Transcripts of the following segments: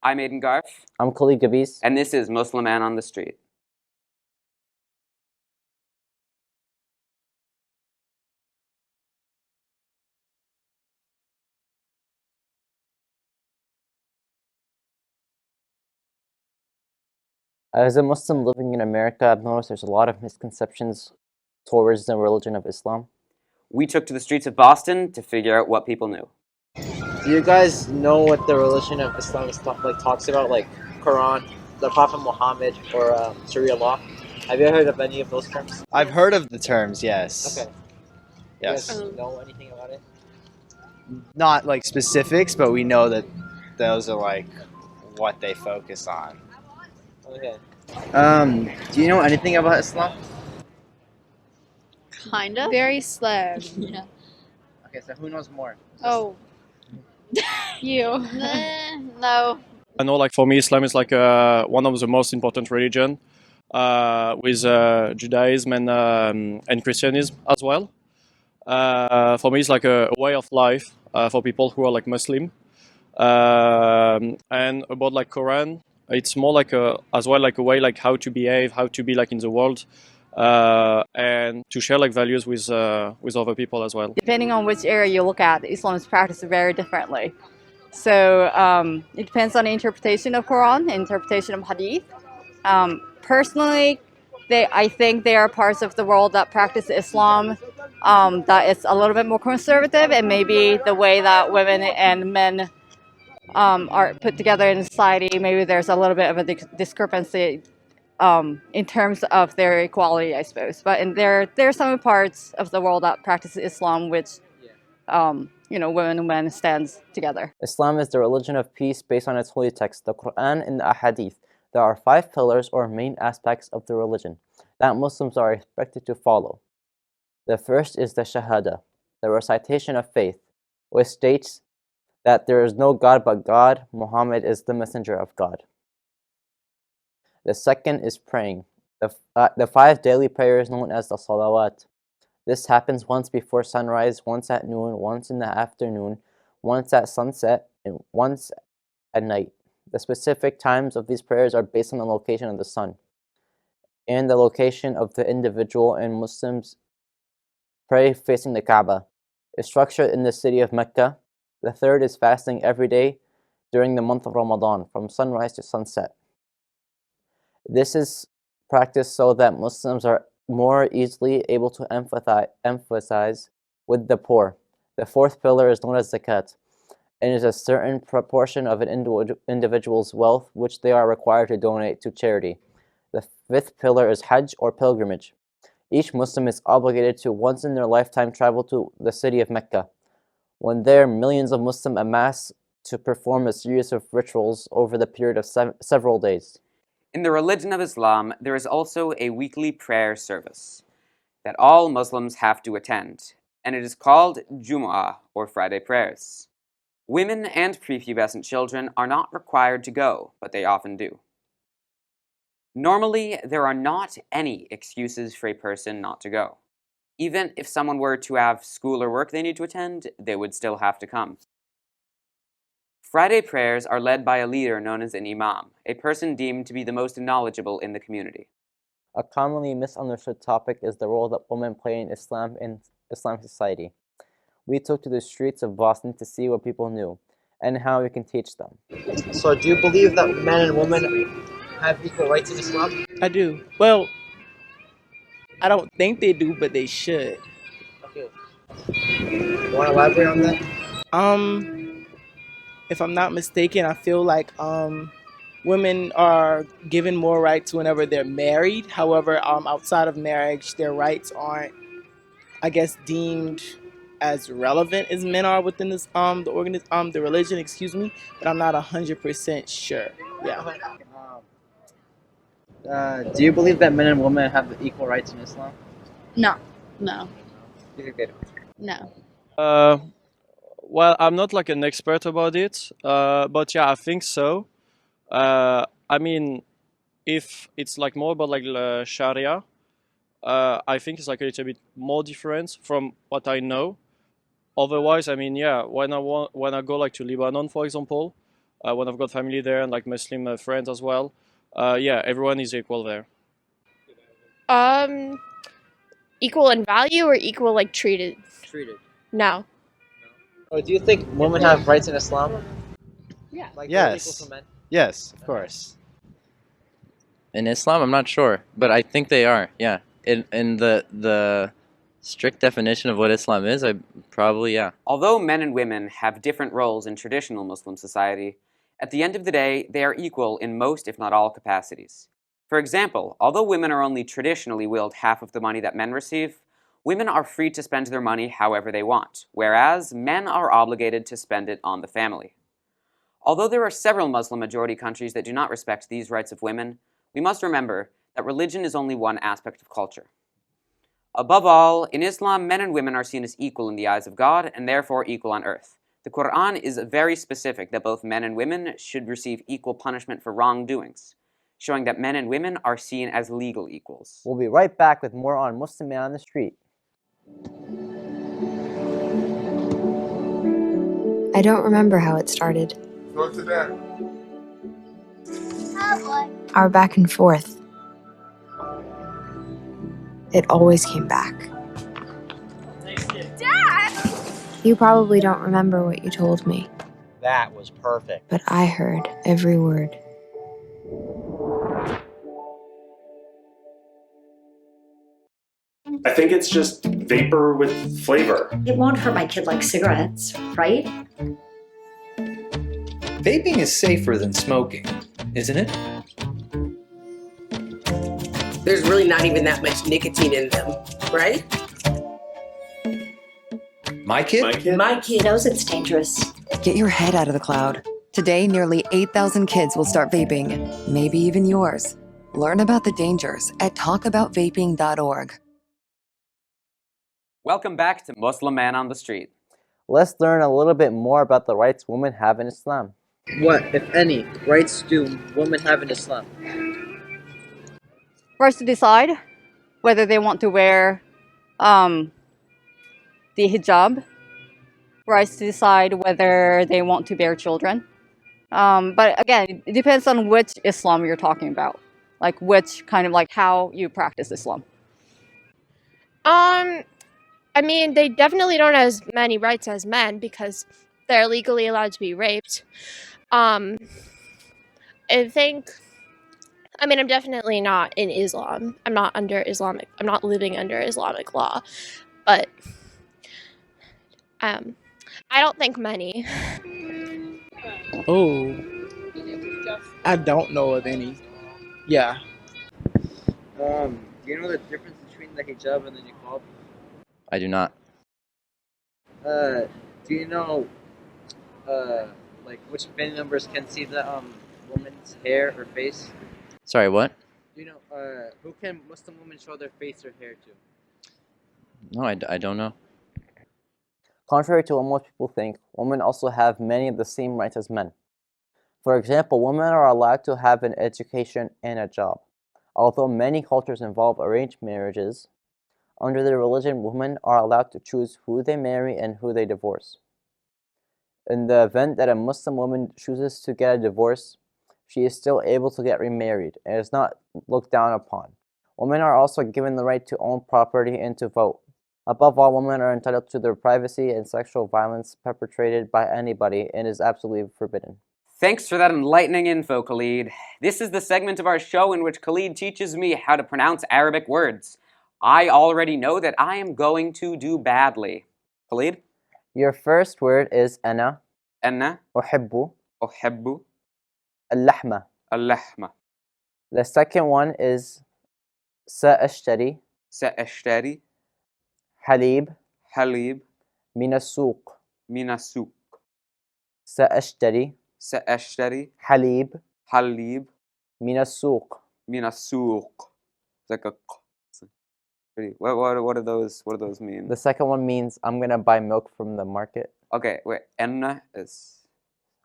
I'm Aiden Garf, I'm Khalid Gabiz. and this is Muslim Man on the Street. As a Muslim living in America, I've noticed there's a lot of misconceptions towards the religion of Islam. We took to the streets of Boston to figure out what people knew. Do you guys know what the religion of Islam is talks about, like Quran, the Prophet Muhammad, or Sharia law? Have you heard of any of those terms? I've heard of the terms, yes. Okay. Yes. You guys know anything about it? Not like specifics, but we know that those are like what they focus on. Okay. Do you know anything about Islam? Kind of. Very slow. Yeah. Okay, so who knows more? Oh, you. No. I know, like for me, Islam is like one of the most important religion, with Judaism and Christianism as well. For me, it's like a way of life for people who are like Muslim. And about like Quran, it's more like as well like a way like how to behave, how to be like in the world, and to share like values with other people as well. Depending on which area you look at, Islam is practiced very differently. So it depends on the interpretation of Quran, interpretation of Hadith. Personally, I think there are parts of the world that practice Islam that is a little bit more conservative, and maybe the way that women and men are put together in society, maybe there's a little bit of a discrepancy in terms of their equality, I suppose. But there are some parts of the world that practice Islam which women and men stands together. Islam is the religion of peace based on its holy text, the Quran and the Ahadith. There are 5 pillars or main aspects of the religion that Muslims are expected to follow. The first is the Shahada, the recitation of faith, which states that there is no God but God, Muhammad is the messenger of God. The second is praying, the 5 daily prayers known as the salawat. This happens once before sunrise, once at noon, once in the afternoon, once at sunset, and once at night. The specific times of these prayers are based on the location of the sun and the location of the individual, and Muslims pray facing the Kaaba. It's structured in the city of Mecca. The third is fasting every day during the month of Ramadan, from sunrise to sunset. This is practiced so that Muslims are more easily able to emphasize with the poor. The fourth pillar is known as zakat, and is a certain proportion of an individual's wealth which they are required to donate to charity. The fifth pillar is hajj or pilgrimage. Each Muslim is obligated to once in their lifetime travel to the city of Mecca. When there, millions of Muslims amass to perform a series of rituals over the period of several days. In the religion of Islam, there is also a weekly prayer service that all Muslims have to attend, and it is called Jumu'ah, or Friday prayers. Women and prepubescent children are not required to go, but they often do. Normally, there are not any excuses for a person not to go. Even if someone were to have school or work they need to attend, they would still have to come. Friday prayers are led by a leader known as an imam, a person deemed to be the most knowledgeable in the community. A commonly misunderstood topic is the role that women play in Islamic society. We took to the streets of Boston to see what people knew and how we can teach them. So, do you believe that men and women have equal rights in Islam? I do. Well, I don't think they do, but they should. Okay. You want to elaborate on that? If I'm not mistaken, I feel like women are given more rights whenever they're married. However, outside of marriage, their rights aren't, I guess, deemed as relevant as men are within this the religion. Excuse me, but I'm not 100% sure. Yeah. Do you believe that men and women have equal rights in Islam? No. No. You think they do? No. Well, I'm not like an expert about it, but yeah, I think so. I mean, if it's like more about like Sharia, I think it's like a little bit more different from what I know. Otherwise, I mean, yeah, when I go like to Lebanon, for example, when I've got family there and like Muslim friends as well. Yeah, everyone is equal there. Um, Equal in value or equal like treated? Treated. No. Or do you think women have rights in Islam? Yeah. Like they're equal Yes. to men? Yes, of course. In Islam, I'm not sure, but I think they are. Yeah. In the strict definition of what Islam is, I probably yeah. Although men and women have different roles in traditional Muslim society, at the end of the day, they are equal in most, if not all, capacities. For example, although women are only traditionally willed half of the money that men receive, women are free to spend their money however they want, whereas men are obligated to spend it on the family. Although there are several Muslim-majority countries that do not respect these rights of women, we must remember that religion is only one aspect of culture. Above all, in Islam, men and women are seen as equal in the eyes of God and therefore equal on earth. The Quran is very specific that both men and women should receive equal punishment for wrongdoings, showing that men and women are seen as legal equals. We'll be right back with more on Muslim Man on the Street. I don't remember how it started. Go to that. Our back and forth. It always came back. Dad! You probably don't remember what you told me, That was perfect. but I heard every word. I think it's just vapor with flavor. It won't hurt my kid like cigarettes, right? Vaping is safer than smoking, isn't it? There's really not even that much nicotine in them, right? My kid? My kid knows it's dangerous. Get your head out of the cloud. Today, nearly 8,000 kids will start vaping, maybe even yours. Learn about the dangers at talkaboutvaping.org. Welcome back to Muslim Man on the Street. Let's learn a little bit more about the rights women have in Islam. What, if any, rights do women have in Islam? Rights to decide whether they want to wear the hijab. Rights to decide whether they want to bear children. But again, it depends on which Islam you're talking about. Like which kind of like how you practice Islam. I mean, they definitely don't have as many rights as men because they're legally allowed to be raped. I think, I mean, I'm definitely not in Islam. I'm not living under Islamic law. But I don't think many. Oh, I don't know of any. Yeah. Do you know the difference between the hijab and the niqab? I do not. Do you know, like which family members can see the woman's hair or face? Sorry, what? Do you know, who can Muslim women show their face or hair to? No, I don't know. Contrary to what most people think, women also have many of the same rights as men. For example, women are allowed to have an education and a job. Although many cultures involve arranged marriages, under their religion, women are allowed to choose who they marry and who they divorce. In the event that a Muslim woman chooses to get a divorce, she is still able to get remarried and is not looked down upon. Women are also given the right to own property and to vote. Above all, women are entitled to their privacy, and sexual violence perpetrated by anybody and is absolutely forbidden. Thanks for that enlightening info, Khalid. This is the segment of our show in which Khalid teaches me how to pronounce Arabic words. I already know that I am going to do badly. Khalid? Your first word is أنا. أنا. أحب. أحب. اللحمة. اللحمة. The second one is سأشتري. سأشتري. حليب. حليب. من السوق. من السوق. سأشتري. سأشتري. حليب. حليب. من السوق. من السوق. It's like a... What do those mean? The second one means I'm gonna buy milk from the market. Okay, wait. Enna is...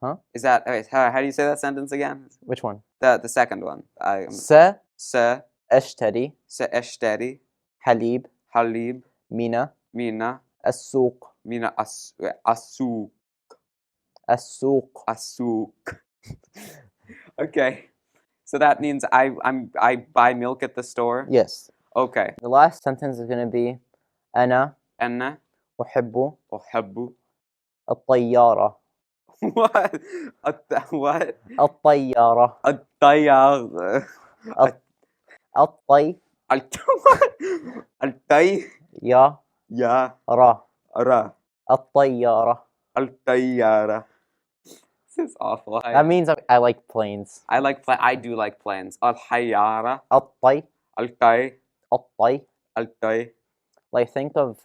Huh? Is that... Wait, how do you say that sentence again? Which one? The second one. سأشتري. سأشتري. حليب. حليب. من السوق. من السوق. السوق. السوق. Okay. So that means I buy milk at the store? Yes. Okay. The last sentence is going to be أنا أنا أحب أحب الطيارة. what? What? الطيارة. الطيارة. الطي الطي يا يا را را الطيارة. الطيارة. This is awful. That means I like planes. I do like planes. الحيارة. الطي الطي. الطي. الطي. Like think of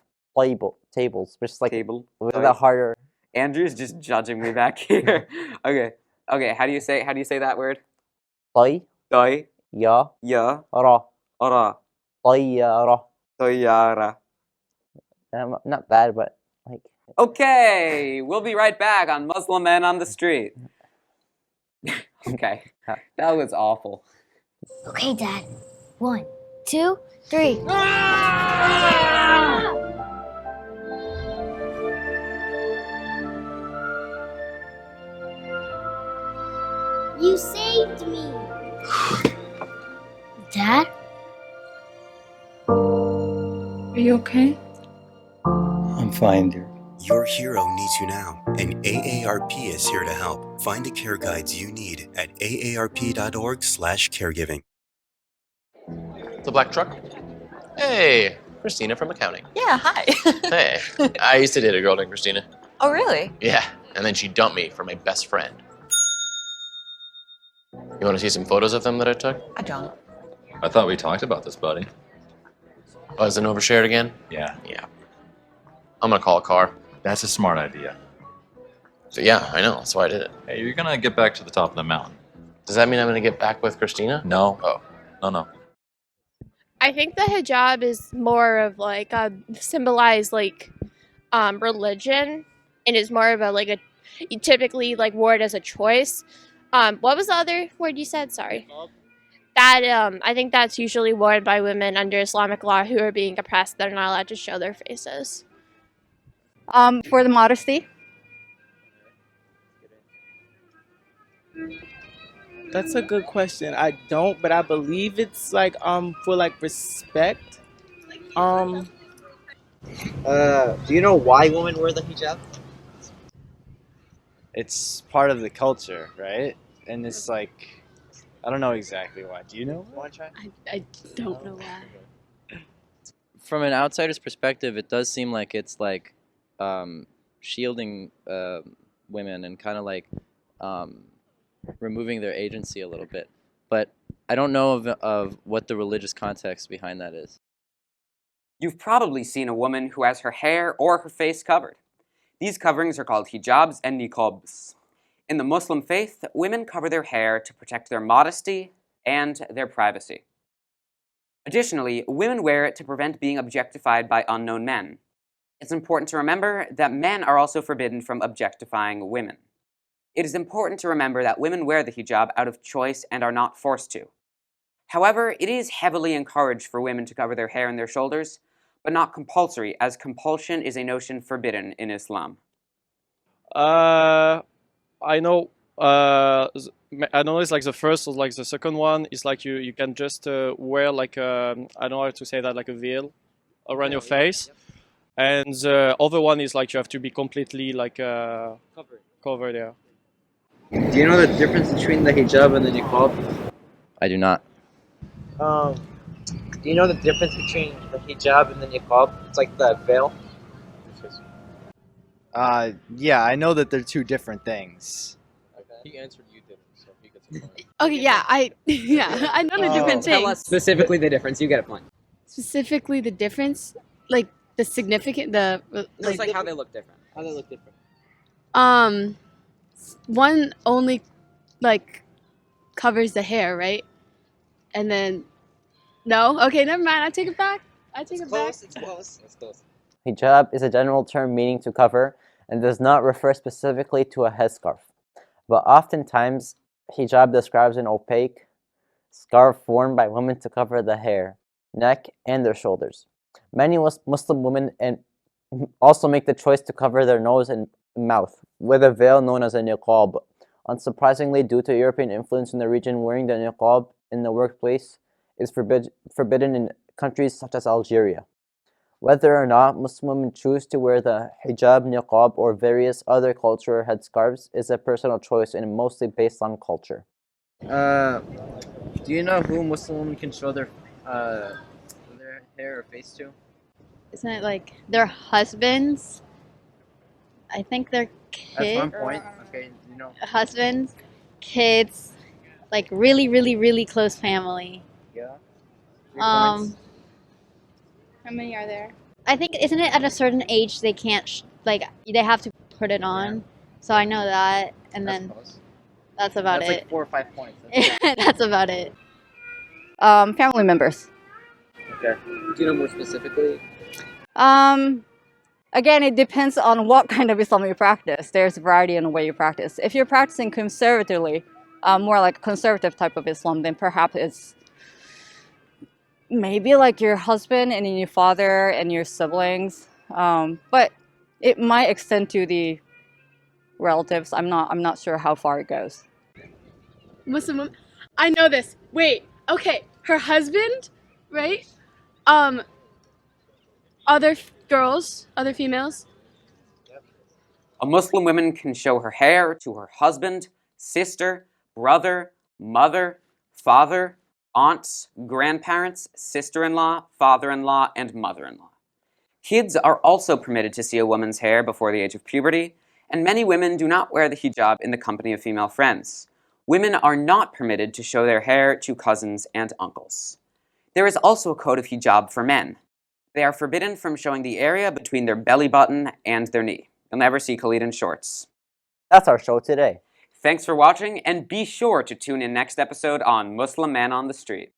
tables, just like Table. a little bit harder. Andrew's just judging me back here. Okay. Okay. How do you say that word? طي طي يا يا را را طيارة. طيارة. Not bad, but like. Okay, we'll be right back on Muslim Men on the Street. Okay, that was awful. Okay, Dad. 1, 2, 3. You saved me. Dad? Are you okay? I'm fine, dear. Your hero needs you now, and AARP is here to help. Find the care guides you need at aarp.org/caregiving. The black truck? Hey, Christina from accounting. Yeah, hi. Hey, I used to date a girl named Christina. Oh, really? Yeah, and then she dumped me for my best friend. You want to see some photos of them that I took? I don't. I thought we talked about this, buddy. Oh, is it overshared again? Yeah. Yeah. I'm gonna call a car. That's a smart idea. So yeah, I know. That's why I did it. Hey, you're gonna get back to the top of the mountain. Does that mean I'm gonna get back with Christina? No. Oh. No. I think the hijab is more of like symbolize like religion, and is more of a like you typically like wore it as a choice. What was the other word you said? Sorry. That I think that's usually worn by women under Islamic law who are being oppressed. They're not allowed to show their faces. For the modesty. That's a good question. I don't, but I believe it's like for like respect. Do you know why women wear the hijab? It's part of the culture, right? And it's like, I don't know exactly why. Do you know? Want to try? I don't know why. From an outsider's perspective, it does seem like it's like shielding women and kind of like removing their agency a little bit. But I don't know of what the religious context behind that is. You've probably seen a woman who has her hair or her face covered. These coverings are called hijabs and niqabs. In the Muslim faith, women cover their hair to protect their modesty and their privacy. Additionally, women wear it to prevent being objectified by unknown men. It's important to remember that men are also forbidden from objectifying women. It is important to remember that women wear the hijab out of choice and are not forced to. However, it is heavily encouraged for women to cover their hair and their shoulders, but not compulsory, as compulsion is a notion forbidden in Islam. I know. I don't know. It's like the first or like the second one. It's like you can just wear like I don't know how to say that, like a veil around your face, and the other one is like you have to be completely like covered. Yeah. Do you know the difference between the hijab and the niqab? I do not. Do you know the difference between the hijab and the niqab? It's like the veil. Yeah, I know that they're two different things. He answered you didn't, so he gets a point. Okay, yeah, I know the different Tell things. us specifically the difference. You get a point. Specifically the difference, like the significant, Just like how they look different. How they look different. One only like covers the hair, right? And then no, okay, never mind. I take it back. It's close. It's close. Hijab is a general term meaning to cover and does not refer specifically to a headscarf. But oftentimes, hijab describes an opaque scarf worn by women to cover the hair, neck, and their shoulders. Many Muslim women also make the choice to cover their nose and mouth with a veil known as a niqab, Unsurprisingly, due to European influence in the region, wearing the niqab in the workplace is forbidden in countries such as Algeria. Whether or not Muslim women choose to wear the hijab, niqab, or various other cultural headscarves is a personal choice and mostly based on culture. Do you know who Muslim women can show their hair or face to? Isn't it like their husbands? I think their That's kids. one point. Okay, you know. Husbands, kids, like really, really, really close family. Yeah. 3 Um, points. How many are there? I think isn't it at a certain age they can't like they have to put it on. So I know that, and That's then close. that's about That's it. like 4 or 5 points. That's That's about it. Family members. okay. Do you know more specifically? Again, it depends on what kind of Islam you practice. There's variety in the way you practice. If you're practicing conservatively, more like conservative type of Islam, then perhaps it's maybe like your husband and your father and your siblings. But it might extend to the relatives. I'm not sure how far it goes. Muslim woman. I know this. Wait. Okay. Her husband, right? Other girls, other females. A Muslim woman can show her hair to her husband, sister, brother, mother, father, aunts, grandparents, sister-in-law, father-in-law, and mother-in-law. Kids are also permitted to see a woman's hair before the age of puberty, and many women do not wear the hijab in the company of female friends. Women are not permitted to show their hair to cousins and uncles. There is also a code of hijab for men. They are forbidden from showing the area between their belly button and their knee. You'll never see Khalid in shorts. That's our show today. Thanks for watching, and be sure to tune in next episode on Muslim Man on the Street.